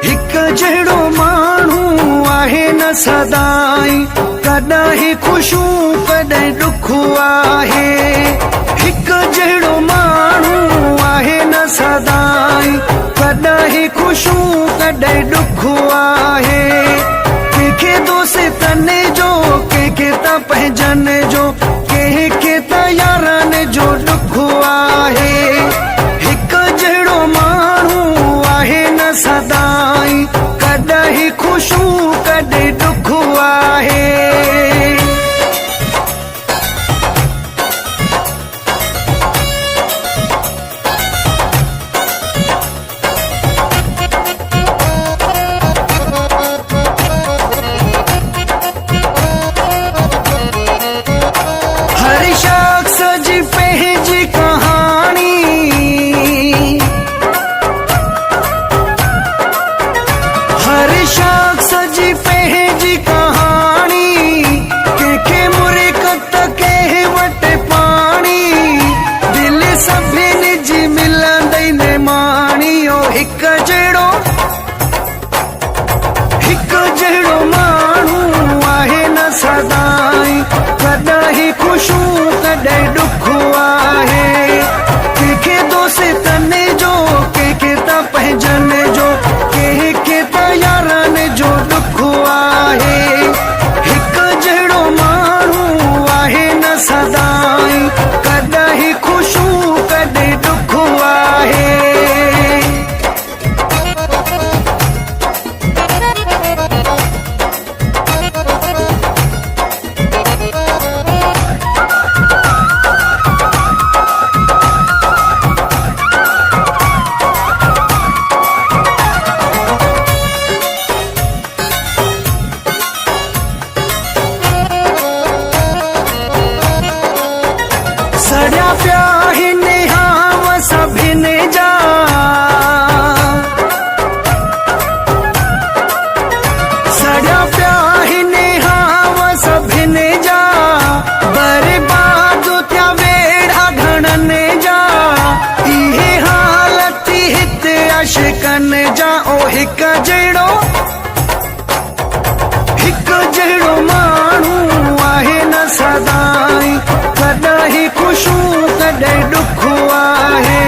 हिक जहिड़ो माण्हू आहे न सदाई, कॾहिं ख़ुशियूं कॾहिं ॾुख आहे। हिक जहिड़ो माण्हू आहे न सदाई, कॾहिं ख़ुशियूं कॾहिं ॾुख आहे। कंहिंखे दोस्तन जो, कंहिंखे त पंहिंजन जो, कंहिंखे त यारन जो ॾुख आहे। हिक जहिड़ो माण्हू आहे न सदाई, कॾहिं ख़ुशियूं कॾहिं ॾुख आहे। हर शख्स जी पंहिंजी कहानी, हर शख्स जी पंहिंजी कहानी, कंहिंखे मुरिक त कंहिं वटि पाणी, दिल सभिनी जी मिलंदई न माणी। ओ हिक जहिड़ो, हिक जहिड़ो माण्हू आहे न सदाई, कॾहिं ख़ुशियूं कॾहिं ॾुख आहे। कंहिंखे दोस्तन जो, कंहिंखे त पंहिंजन जो, कंहिंखे त यारन जो ॾुख आहे। हिक जहिड़ो माण्हू आहे न सदाई, कॾहिं ख़ुशियूं कॾहिं ॾुख आहे। सड़िया पिया हिन हाव सभिनी जा, सड़िया पिया हिन हाव सभिनी जा, बर्बाद थिया वेड़ा घणनि जा। इहे हालत हिते आशिकन जा। ओ हिक जहिड़ो, हिक जहिड़ो माण्हू आहे न सदाई, कॾहिं ख़ुशियूं कॾहिं ॾुख आहे।